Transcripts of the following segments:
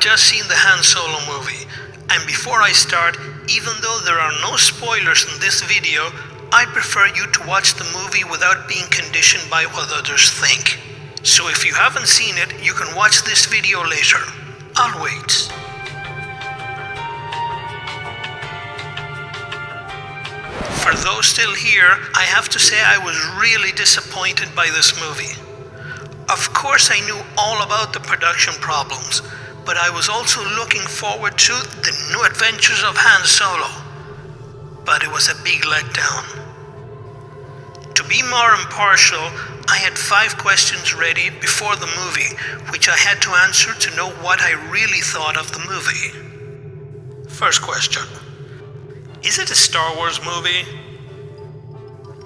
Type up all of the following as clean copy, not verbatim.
just seen the Han Solo movie, and before I start, even though there are no spoilers in this video, I prefer you to watch the movie without being conditioned by what others think. So if you haven't seen it, you can watch this video later. I'll wait. For those still here, I have to say I was really disappointed by this movie. Of course I knew all about the production problems, but I was also looking forward to the new adventures of Han Solo. But it was a big letdown. To be more impartial, I had 5 questions ready before the movie, which I had to answer to know what I really thought of the movie. First question. Is it a Star Wars movie?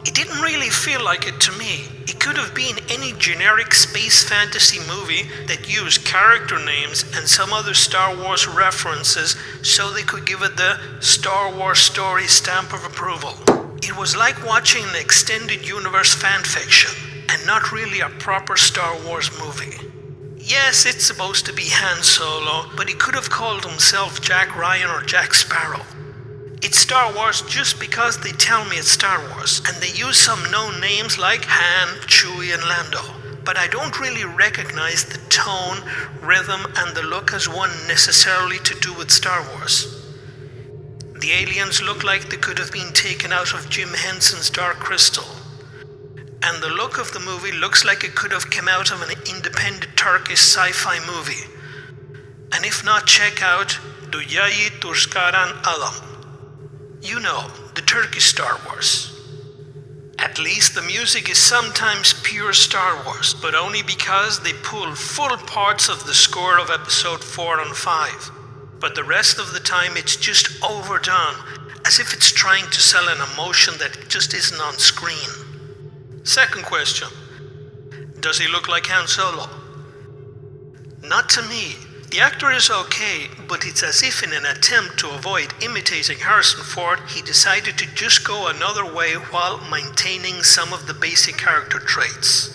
It didn't really feel like it to me. It could have been any generic space fantasy movie that used character names and some other Star Wars references so they could give it the Star Wars story stamp of approval. It was like watching an extended universe fanfiction and not really a proper Star Wars movie. Yes, it's supposed to be Han Solo, but he could have called himself Jack Ryan or Jack Sparrow. It's Star Wars just because they tell me it's Star Wars, and they use some known names like Han, Chewie, and Lando. But I don't really recognize the tone, rhythm, and the look as one necessarily to do with Star Wars. The aliens look like they could have been taken out of Jim Henson's Dark Crystal. And the look of the movie looks like it could have come out of an independent Turkish sci-fi movie. And if not, check out Dünyayı Turskaran Adam. You know, the Turkish Star Wars. At least the music is sometimes pure Star Wars, but only because they pull full parts of the score of episode 4 and 5. But the rest of the time it's just overdone, as if it's trying to sell an emotion that just isn't on screen. Second question. Does he look like Han Solo? Not to me. The actor is okay, but it's as if in an attempt to avoid imitating Harrison Ford, he decided to just go another way while maintaining some of the basic character traits.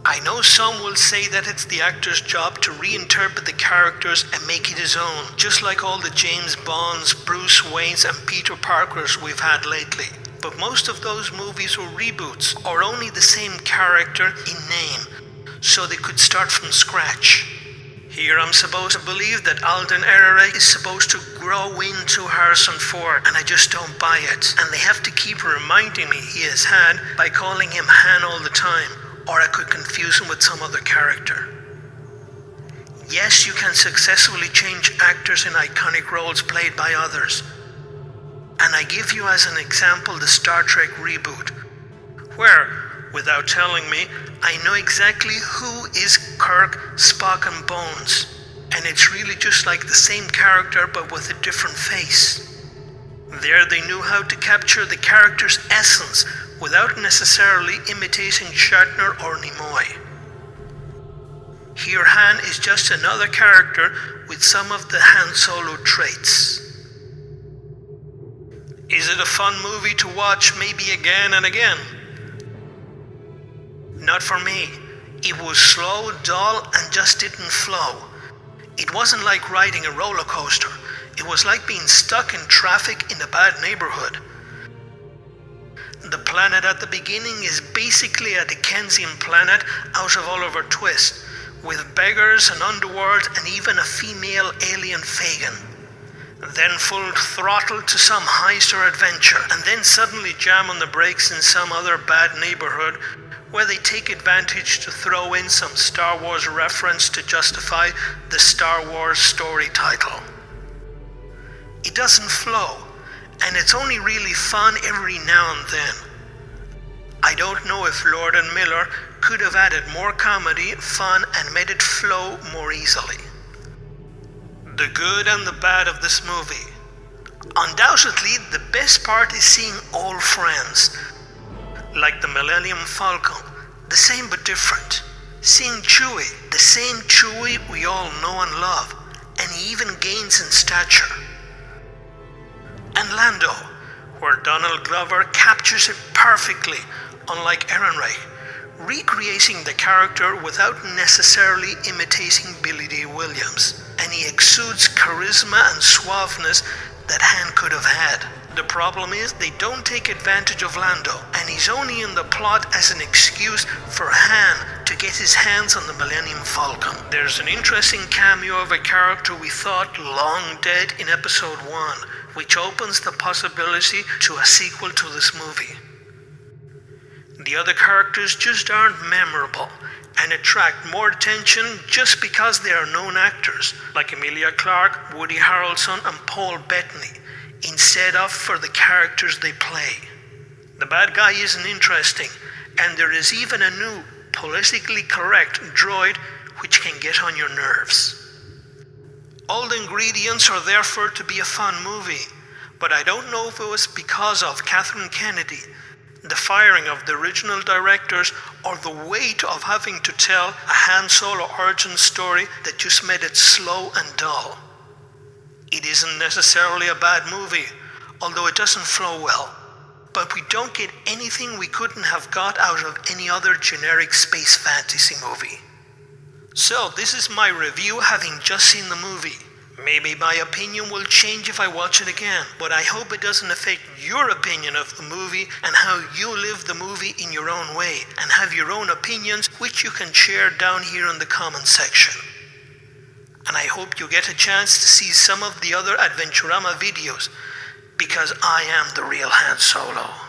I know some will say that it's the actor's job to reinterpret the characters and make it his own, just like all the James Bonds, Bruce Waynes, and Peter Parkers we've had lately. But most of those movies were reboots, or only the same character in name, so they could start from scratch. Here I'm supposed to believe that Alden Ehrenreich is supposed to grow into Harrison Ford, and I just don't buy it. And they have to keep reminding me he is Han by calling him Han all the time, or I could confuse him with some other character. Yes, you can successfully change actors in iconic roles played by others. And I give you as an example the Star Trek reboot, where, without telling me, I know exactly who is Kirk, Spock, and Bones. And it's really just like the same character but with a different face. There they knew how to capture the character's essence without necessarily imitating Shatner or Nimoy. Here Han is just another character with some of the Han Solo traits. Is it a fun movie to watch maybe again and again? Not for me. It was slow, dull, and just didn't flow. It wasn't like riding a roller coaster. It was like being stuck in traffic in a bad neighborhood. The planet at the beginning is basically a Dickensian planet out of Oliver Twist, with beggars, an underworld, and even a female alien Fagin. Then full throttle to some heist or adventure, and then suddenly jam on the brakes in some other bad neighborhood where they take advantage to throw in some Star Wars reference to justify the Star Wars story title. It doesn't flow, and it's only really fun every now and then. I don't know if Lord and Miller could have added more comedy, fun, and made it flow more easily. The good and the bad of this movie. Undoubtedly, the best part is seeing old friends, like the Millennium Falcon, the same but different. Seeing Chewie, the same Chewie we all know and love, and he even gains in stature. And Lando, where Donald Glover captures it perfectly, unlike Ehrenreich, recreating the character without necessarily imitating Billy D. Williams, and he exudes charisma and suaveness that Han could have had. The problem is they don't take advantage of Lando, and he's only in the plot as an excuse for Han to get his hands on the Millennium Falcon. There's an interesting cameo of a character we thought long dead in episode 1, which opens the possibility to a sequel to this movie. The other characters just aren't memorable and attract more attention just because they are known actors, like Emilia Clarke, Woody Harrelson, and Paul Bettany, instead of for the characters they play. The bad guy isn't interesting, and there is even a new, politically correct droid which can get on your nerves. All the ingredients are there for it to be a fun movie, but I don't know if it was because of Kathleen Kennedy, the firing of the original directors, or the weight of having to tell a Han Solo origin story that just made it slow and dull. It isn't necessarily a bad movie, although it doesn't flow well, but we don't get anything we couldn't have got out of any other generic space fantasy movie. So this is my review having just seen the movie. Maybe my opinion will change if I watch it again, but I hope it doesn't affect your opinion of the movie and how you live the movie in your own way, and have your own opinions which you can share down here in the comment section. And I hope you get a chance to see some of the other Adventurama videos, because I am the real Han Solo.